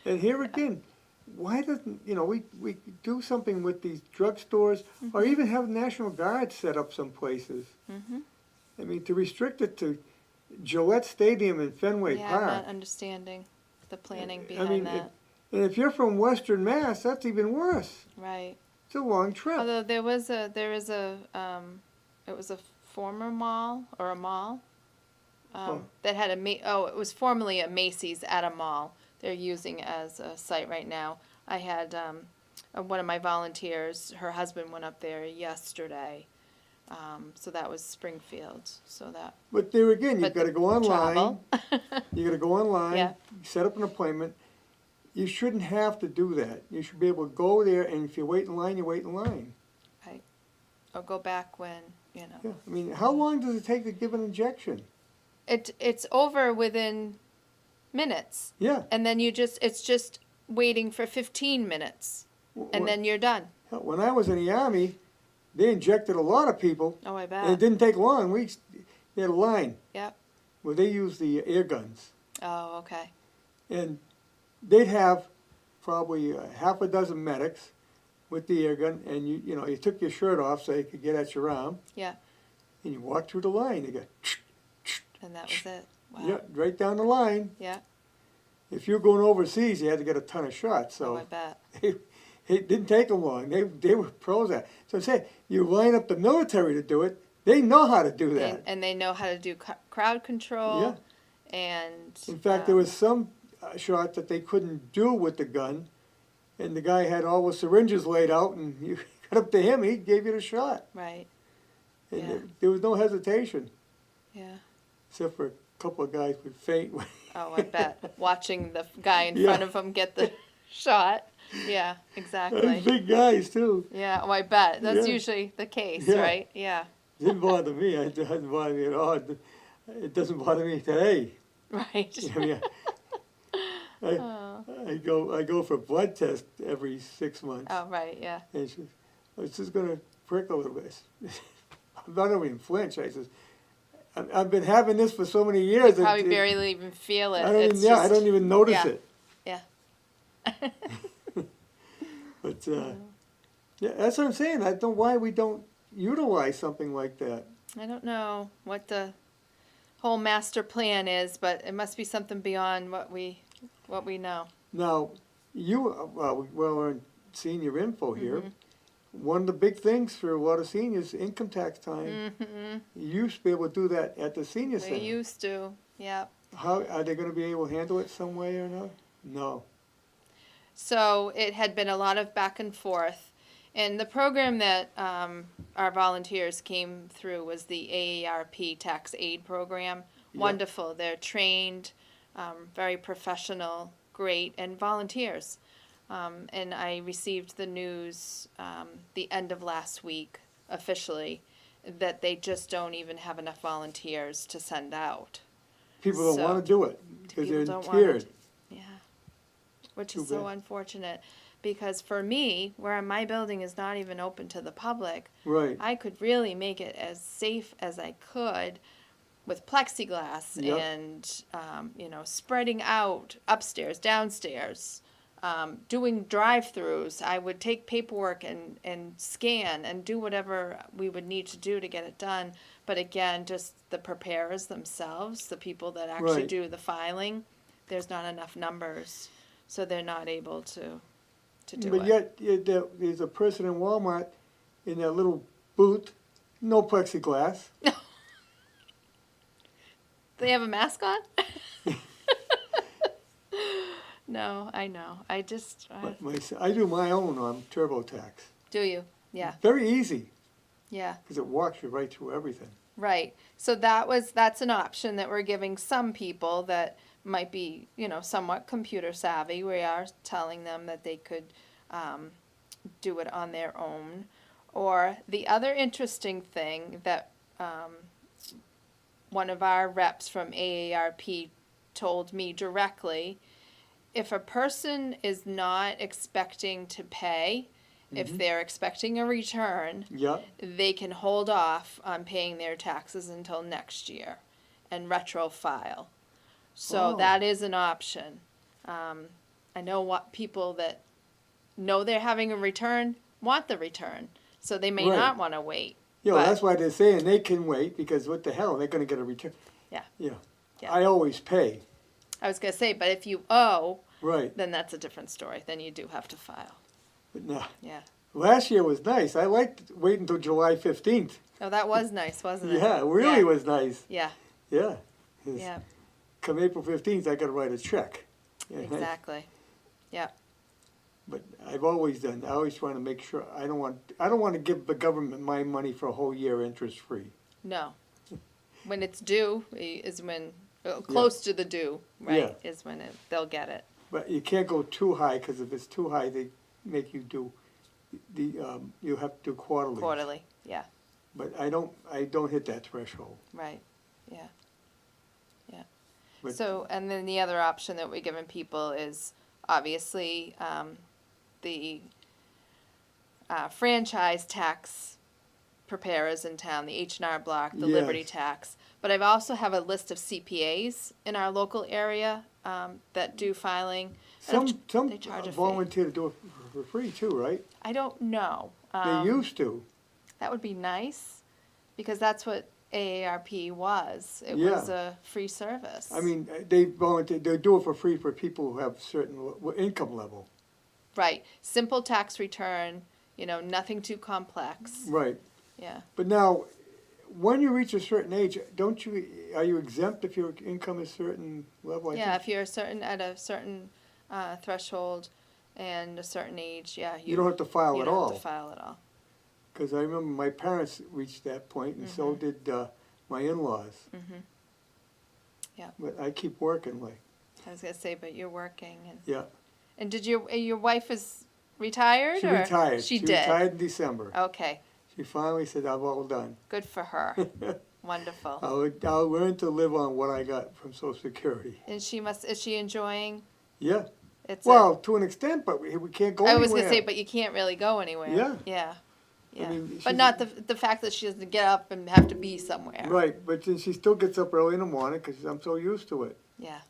And here again, why doesn't, we do something with these drugstores or even have National Guard set up some places?
Mm-hmm.
I mean, to restrict it to Gillette Stadium and Fenway
Yeah,
Park.
I'm not understanding the planning behind
I mean,
that.
and if you're from Western Mass, that's even worse.
Right.
It's a long trip.
Although it was a former mall or a mall that had it was formerly a Macy's at a mall. They're using as a site right now. I had one of my volunteers, her husband went up there yesterday So that was Springfield. So that.
But there again, you've
But
gotta go online,
travel.
you gotta go online,
Yeah.
set up an appointment. You shouldn't have to do that. You should be able to go there, and if you wait in line, you wait in line.
Right. Or go back when, you know.
Yeah, I mean, how long does it take to give an injection?
It's over within minutes.
Yeah.
And then it's just waiting for 15 minutes. And then you're done.
When I was in the Army, they injected a lot of people,
Oh, I
and it
bet.
didn't take long. They had a line
Yep.
where they used the air guns,
Oh, okay.
and they'd have probably half a dozen medics with the air gun, and you took your shirt off so you could get at your arm,
Yeah.
and you walked through the line. You go,
And that was it. Wow.
yeah, right down the line.
Yeah.
If you were going overseas, you had to get a ton of shots.
Oh, I
So
bet.
it didn't take them long. They were pros at it. So I say, you line up the military to do it. They know how to do that.
And they know how to do crowd control.
Yeah.
And.
In fact, there was some shot that they couldn't do with the gun, and the guy had all the syringes laid out, and you got up to him, he gave you the shot.
Right.
And
Yeah.
there was no hesitation,
Yeah.
except for a couple of guys would faint.
Oh, I bet. Watching the guy in
Yeah.
front of him get the shot. Yeah,
Those
exactly.
big guys, too.
Yeah, oh, I bet. That's
Yeah.
usually the case,
Yeah.
right? Yeah.
Didn't bother me. It doesn't bother me at all. It doesn't bother me today.
Right.
I mean,
Oh.
I go for blood test every 6 months.
Oh, right, yeah.
And she says, it's just gonna prick a little bit. I don't even flinch. I says, I've been having this for so many years.
You probably
it-
barely even feel it.
I don't even,
It's
yeah, I
just-
don't even notice
yeah.
it.
Yeah.
But yeah, that's what I'm saying. I don't know why we don't utilize something like that.
I don't know what the whole master plan is, but it must be something beyond what we know.
Now, we're in senior info here.
Mm-hmm.
One of the big things for a lot of seniors, income tax time.
Mm-hmm.
You used to be able to do that at the senior
We
center.
used to, yeah.
How are they going to be able to handle it some way or another? No.
So it had been a lot of back and forth. And the program that our volunteers came through was the AARP Tax Aid Program.
Yeah.
Wonderful. They're trained, very professional, great, and volunteers. And I received the news the end of last week officially that they just don't even have enough volunteers to send out.
People don't
So,
want to do it because
People
they're
don't
scared.
want to. Yeah. Which
Too
is so
bad.
unfortunate because for me, where my building is not even open to the public,
Right.
I could really make it as safe as I could with plexiglass
Yep.
and, spreading out upstairs, downstairs, doing drive-throughs. I would take paperwork and scan and do whatever we would need to do to get it done. But again, just the preparers themselves, the people that actually
Right.
do the filing, there's not enough numbers, so they're not able to do
But
it.
yet, there's a person in Walmart in that little booth, no plexiglass.
They have a mask on? No, I know. I just
I do my own on TurboTax.
do you? Yeah,
Very easy
yeah.
because it walks you right through everything.
Right. So that's an option that we're giving some people that might be, somewhat computer savvy. We are telling them that they could do it on their own. Or the other interesting thing that one of our reps from AARP told me directly, if a person is not expecting to pay, if they're expecting a return,
Yeah.
they can hold off on paying their taxes until next year and retro file. So
Oh.
that is an option. I know what people that know they're having a return want the return, so they may
Right.
not want to wait.
Yeah,
But-
that's why they're saying they can wait because what the hell, they're going to get a return.
Yeah.
Yeah.
Yeah.
I always pay.
I was going to say, but if you owe,
Right.
then that's a different story. Then you do have to file.
But no.
Yeah.
Last year was nice. I liked waiting until July 15th.
Oh, that was nice, wasn't it?
Yeah, it really was nice.
Yeah.
Yeah. 'Cause
Yeah.
Come April 15th, I got to write a check. Yeah,
Exactly. Yeah.
But I've always done, I always try to make sure, I don't want to give the government my money for a whole year interest-free.
No. When it's due is when, close to the due, right, is when they'll get it.
But you can't go too high, because if it's too high, they make you do, you have to do quarterly.
Quarterly, yeah,
But I don't hit that threshold.
right, yeah.
But-
So, and then the other option that we're giving people is obviously the franchise tax preparers in town, the H&R Block, the Liberty
Yes.
tax. But I've also have a list of CPAs in our local area that do filing.
Some
they charge a fee.
volunteer to do it for free too, right?
I don't know.
They used to.
That would be nice, because that's what AARP was. It
Yeah.
was a free service.
I mean, they volunteer, they do it for free for people who have certain income level.
Right. Simple tax return, nothing too complex.
Right.
Yeah.
But now, when you reach a certain age, are you exempt if your income is certain level? I
Yeah,
think
if you're at a certain threshold and a certain age, yeah.
you don't have to file
you
at
don't
all.
have to file at all.
Because I remember my parents reached that point, and so did my in-laws.
Mm-hmm. Yeah.
But I keep working, like,
I was going to say, but you're working.
yeah.
And did your wife is retired?
She
or?
retired.
She did.
Retired in December.
Okay.
She finally said, I'm all done.
Good for her. Wonderful.
I'll learn to live on what I got from Social Security.
And is she enjoying?
Yeah.
It's
Well, to an extent, but we can't go
I
anywhere.
was going to say, but you can't really go anywhere.
Yeah.
Yeah. Yeah.
mean,
but
she's-
not the fact that she doesn't get up and have to be somewhere.
Right, but then she still gets up early in the morning because I'm so used to it.
Yeah.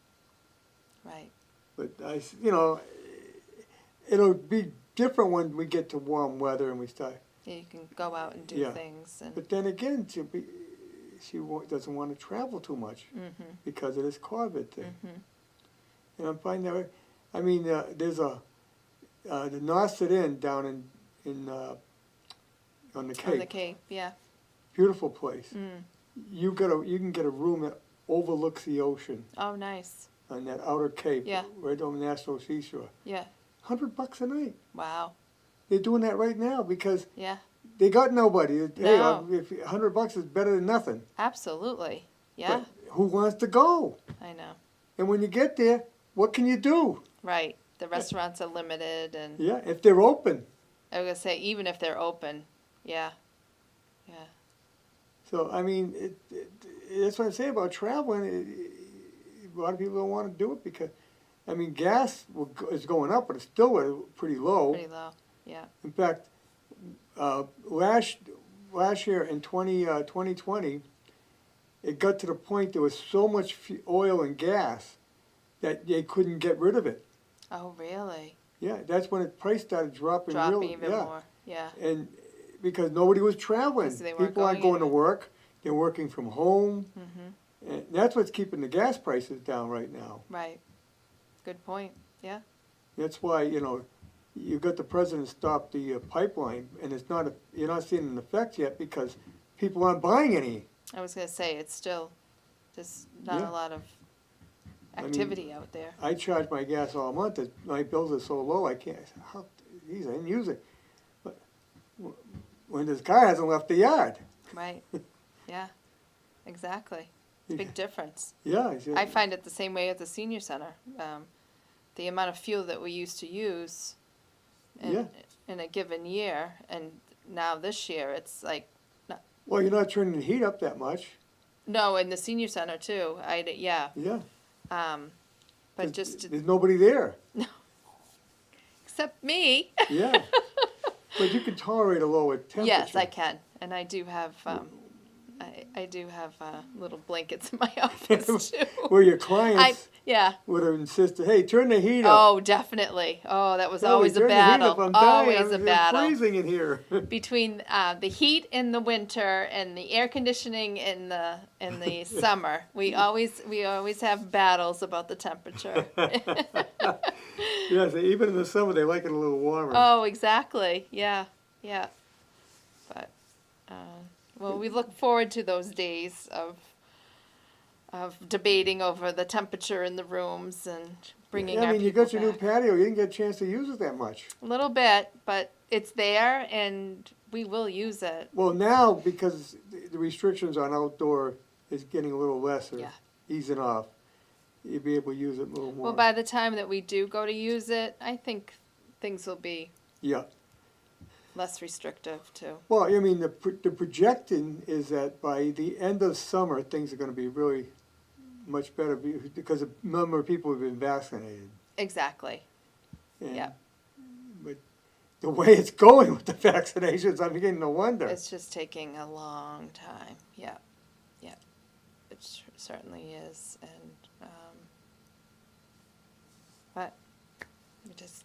Right.
But it'll be different when we get to warm weather and we start.
Yeah, you can go out and do
Yeah.
things. And
But then again, she doesn't want to travel too much because of this COVID thing. And I'm finding that, I mean, there's the Nauset Inn down in on the Cape.
on the Cape, yeah.
Beautiful place.
Mm.
You can get a room that overlooks the ocean
Oh, nice.
on that outer Cape,
Yeah.
right on the National Seashore.
Yeah.
$100 a night.
Wow.
They're doing that right now because
Yeah.
they got nobody. Hey,
No.
if $100 is better than nothing.
Absolutely. Yeah.
But who wants to go?
I know.
And when you get there, what can you do?
Right. The restaurants are limited, and
Yeah, if they're open.
I was gonna say even if they're open, yeah. Yeah.
So I mean, that's what I say about traveling. A lot of people don't want to do it because, I mean, gas is going up, but it's still pretty low.
Pretty low. Yeah.
In fact, last year in 2020, it got to the point there was so much oil and gas that they couldn't get rid of it.
Oh, really?
Yeah, that's when the price started dropping.
Dropping even more. Yeah.
And because nobody was traveling,
Because they weren't
people aren't
going
going to
anywhere.
work. They're working from home,
Mm-hmm.
and that's what's keeping the gas prices down right now.
Right. Good point. Yeah.
That's why you've got the president stop the pipeline, and you're not seeing an effect yet because people aren't buying any.
I was gonna say it's still just not
Yeah.
a lot of
mean,
activity out there.
I charge my gas all month. My bills are so low, I can't. Geez, I didn't use it. But when this car hasn't left the yard.
Right. Yeah. Exactly. Big difference.
Yeah.
I find it the same way at the senior center. The amount of fuel that we used to use
Yeah.
in a given year, and now this year it's like,
Well, you're not turning the heat up that much.
no, in the senior center too. Yeah.
Yeah.
But just
There's nobody there.
except me.
Yeah. But you can tolerate a lower temperature.
Yes, I can, and I do have. I do have little blankets in my office too.
Where your clients
Yeah.
would have insisted, hey, turn the heat up.
Oh, definitely. Oh, that was
Kelly,
always a
turn the heat
battle.
up. I'm dying.
Always a
I'm
battle.
freezing in here.
Between the heat in the winter and the air conditioning in the summer, we always have battles about the temperature.
Yes, even in the summer they like it a little warmer.
Oh, exactly. Yeah, yeah. But well, we look forward to those days of debating over the temperature in the rooms and bringing
I
our
mean, you
people
got your new
back.
patio, you didn't get a chance to use it that much.
A little bit, but it's there and we will use it.
Well, now, because the restrictions on outdoor is getting a little less, or
Yeah.
easing off, you'll be able to use it a little more.
Well, by the time that we do go to use it, I think things will be
Yeah.
less restrictive too.
Well, I mean, the projection is that by the end of summer, things are gonna be really much better because the number of people have been vaccinated.
Exactly.
And-
Yeah.
But the way it's going with the vaccinations, I'm beginning to wonder.
It's just taking a long time. Yeah. Yeah. It certainly is. And, but we just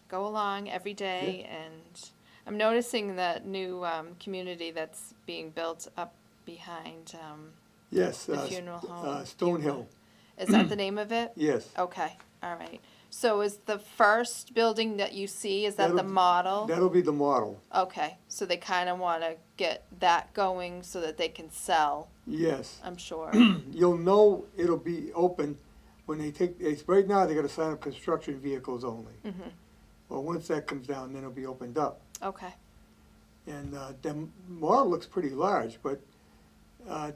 go along every day. And I'm noticing that new community that's being built up behind
Yes,
the funeral home.
Stonehill,
Is that the name of it?
yes.
Okay. All right. So is the first building that you see, is that the
That'll-
model?
That'll be the model,
Okay, so they kind of want to get that going so that they can sell,
yes.
I'm sure.
You'll know it'll be open when they right now they gotta sign up construction vehicles only.
Hmm.
Well, once that comes down, then it'll be opened up.
Okay,
And the model looks pretty large, but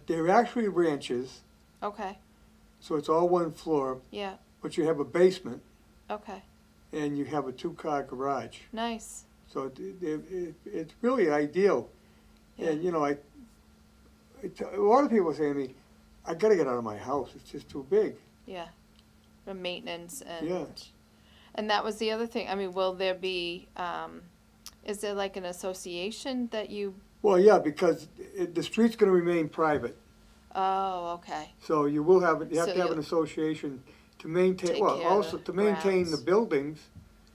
they're actually ranches,
okay,
so it's all one floor,
yeah,
but you have a basement
okay,
and you have a two-car garage.
nice.
So it's really ideal.
Yeah.
And, you know, a lot of people say to me, I gotta get out of my house, it's just too big.
Yeah, for maintenance and,
Yeah.
and that was the other thing. I mean, will there be, is there like an association that you,
Well, yeah, because the street's gonna remain private,
oh, okay,
so you will have, you have
So
to have
you'll
an association to maintain,
take
well,
care of
also
the
to maintain the
grounds.
buildings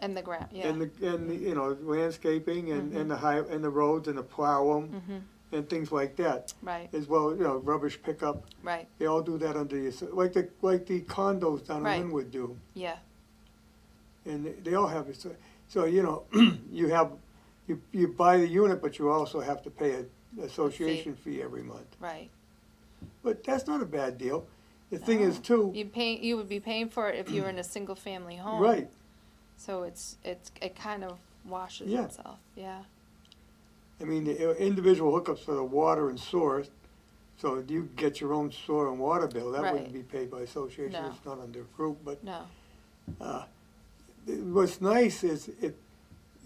and the ground, yeah.
and the, you know, landscaping and the roads and the plow them
Mm-hmm,
and things like that.
right,
As well, you know, rubbish pickup,
right,
they all do that under the, like the condos down in
Right.
Linwood do.
yeah,
And they all have it, so, you know, you buy the unit, but you also have to pay an association fee every month.
right.
But that's not a bad deal. The thing is too,
You would be paying for it if you were in a single-family home.
right,
So it kind of washes
Yeah.
itself, yeah,
I mean, the individual hookups for the water and sewer, so you get your own sewer and water bill, that wouldn't
Right.
be paid by association,
No.
it's not under group, but
no,
what's nice is if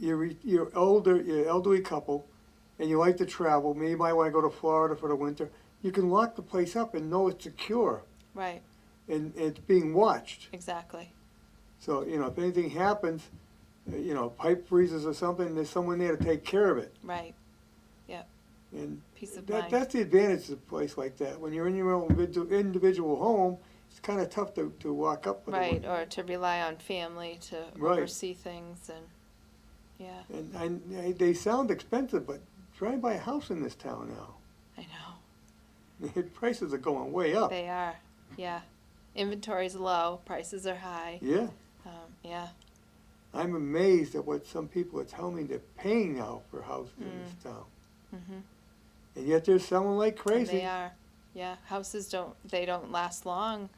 you're elderly couple, and you like to travel, maybe you might wanna go to Florida for the winter, you can lock the place up and know it's secure,
right,
and it's being watched.
exactly,
So, you know, if anything happens, you know, pipe freezes or something, there's someone there to take care of it.
right,
And
peace of
that,
mind.
that's the advantage of a place like that. When you're in your own individual home, it's kind of tough to walk up with
Right,
it.
or to rely on family to
Right.
oversee things and, yeah,
And they sound expensive, but try and buy a house in this town now.
I know,
Prices are going way up.
they are, yeah. Inventory's low, prices are high,
Yeah,
yeah,
I'm amazed at what some people are telling me they're paying now for houses in this town.
mhm.
And yet they're selling like
And
crazy.
they are, yeah, houses don't last long,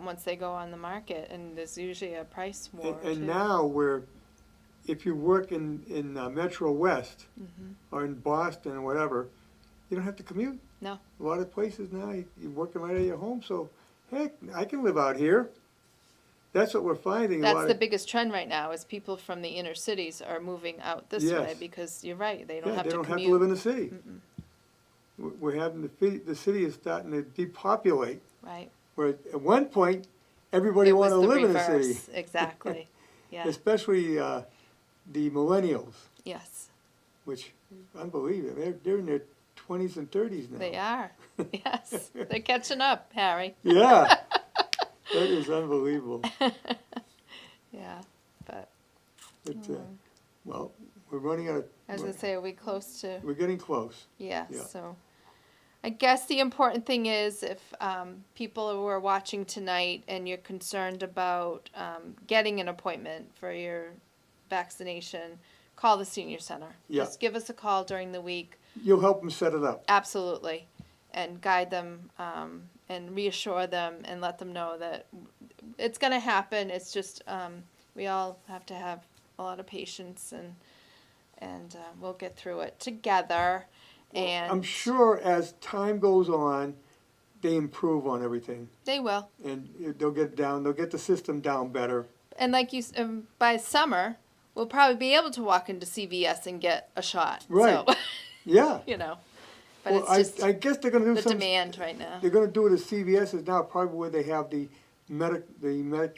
once they go on the market, and there's usually a price war too.
And now if you work in Metro West
Mhm.
or in Boston or whatever, you don't have to commute.
No.
A lot of places now, you're working right at your home, so heck, I can live out here. That's what we're finding.
That's the biggest trend right now, is people from the inner cities are moving out this way,
Yes.
because you're right, they don't
Yeah,
have
they
to
don't
commute.
have to live in the city.
Mm-mm.
We're having the city is starting to depopulate,
Right.
where at one point, everybody
It was
wanted to
the
live in the
reverse,
city.
exactly, yeah,
Especially the millennials,
yes,
which, unbelievable, they're in their 20s and 30s now.
they are, yes, they're catching up, Harry,
Yeah, that is unbelievable.
yeah, but,
But, well, we're running out of,
I was gonna say, are we close to?
we're getting close.
Yeah,
Yeah.
so I guess the important thing is, if people who are watching tonight and you're concerned about getting an appointment for your vaccination, call the senior center.
Yeah.
Just give us a call during the week,
You'll help them set it up.
absolutely, and guide them and reassure them and let them know that it's gonna happen. It's just, we all have to have a lot of patience and we'll get through it together. And
I'm sure as time goes on, they improve on everything,
they will.
and they'll get the system down better.
And like by summer, we'll probably be able to walk into CVS and get a shot.
Right.
So,
Yeah.
you know, but
Well,
it's just
I guess they're gonna do
the
some.
demand right now.
They're gonna do it at CVS is now probably where they have the med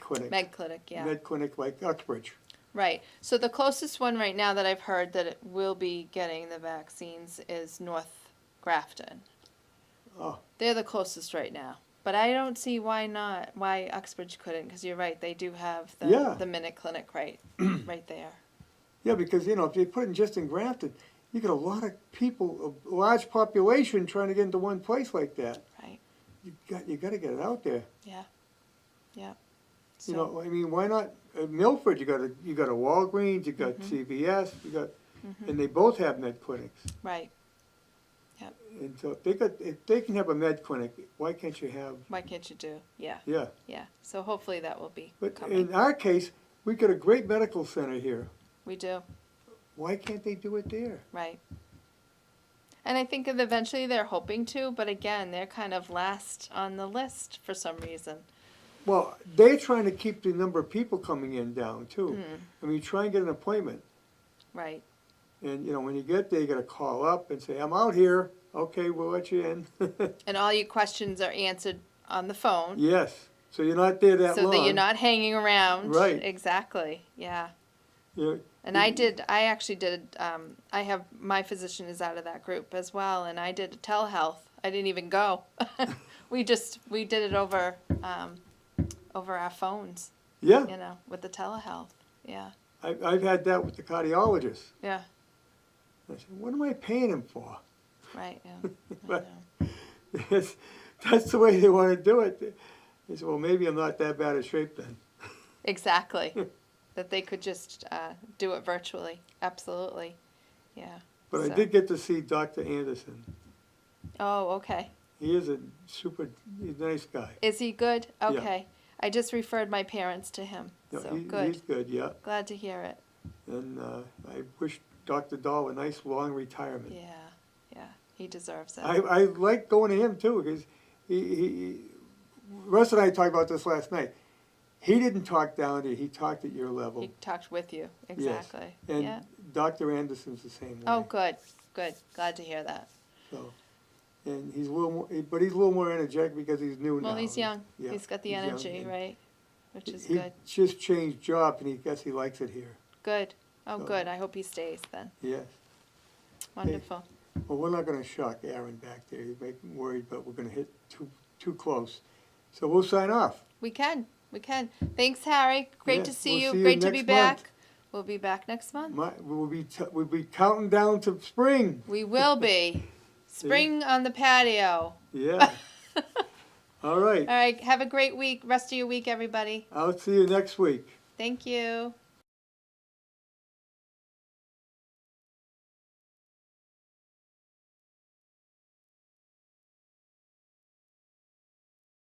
clinic.
Med clinic, yeah.
Med clinic like Uxbridge.
Right. So the closest one right now that I've heard that it will be getting the vaccines is North Grafton.
Oh.
They're the closest right now. But I don't see why Uxbridge couldn't, because you're right, they do have the Minute Clinic right there.
Yeah, because if they put it just in Grafton, you get a lot of people, a large population trying to get into one place like that.
Right.
You got to get it out there.
Yeah. Yeah.
So, I mean, why not Milford? You got a Walgreens, you got CVS, and they both have med clinics.
Right. Yep.
And so if they can have a med clinic, why can't you have?
Why can't you do? Yeah.
Yeah.
Yeah. So hopefully that will be
But
coming.
in our case, we got a great medical center here.
We do.
Why can't they do it there?
Right. And I think that eventually they're hoping to, but again, they're kind of last on the list for some reason.
Well, they're trying to keep the number of people coming in down too.
Mm.
I mean, try and get an appointment.
Right.
And, when you get there, you gotta call up and say, I'm out here. Okay, we'll let you in.
And all your questions are answered on the phone.
Yes, so you're not there that long.
So that you're not hanging around.
Right.
Exactly. Yeah.
Yeah.
And I actually did, my physician is out of that group as well, and I did telehealth. I didn't even go. We did it over our phones,
Yeah,
with the telehealth. Yeah.
I've had that with the cardiologist.
Yeah.
I said, what am I paying him for?
Right. Yeah. I
But
know.
that's the way they want to do it. They said, well, maybe I'm not that bad a shape then.
Exactly. That they could just do it virtually. Absolutely. Yeah.
But I
So-
did get to see Dr. Anderson.
Oh, okay.
He is he's a nice guy.
Is he good? Okay. I just referred my parents to him.
No,
So
he's
good.
good, yeah.
Glad to hear it.
And I wish Dr. Dahl a nice long retirement.
Yeah. Yeah. He deserves it.
I like going to him too, because Russ and I talked about this last night. He didn't talk down to you, he talked at your level.
He talked with you. Exactly.
And
Yeah.
Dr. Anderson's the same way.
Oh, good. Good. Glad to hear that.
So, and he's a little more, but he's a little more energetic because he's new now.
Well, he's young.
Yeah,
He's got the
he's young,
energy,
and
right? Which is
he
good.
just changed jobs, and he likes it here.
Good. Oh,
So-
good. I hope he stays then.
Yes.
Wonderful.
Well, we're not going to shock Aaron back there. He's making me worried, but we're going to hit too close. So we'll sign off.
We can. We can. Thanks, Harry. Great
Yeah,
to see
we'll
you.
see you
Great to be
next
back.
month.
We'll be back next month.
We'll be counting down to spring.
We will be. Spring on the patio.
Yeah. All right.
All right. Have a great week. Rest of your week, everybody.
I'll see you next week.
Thank you.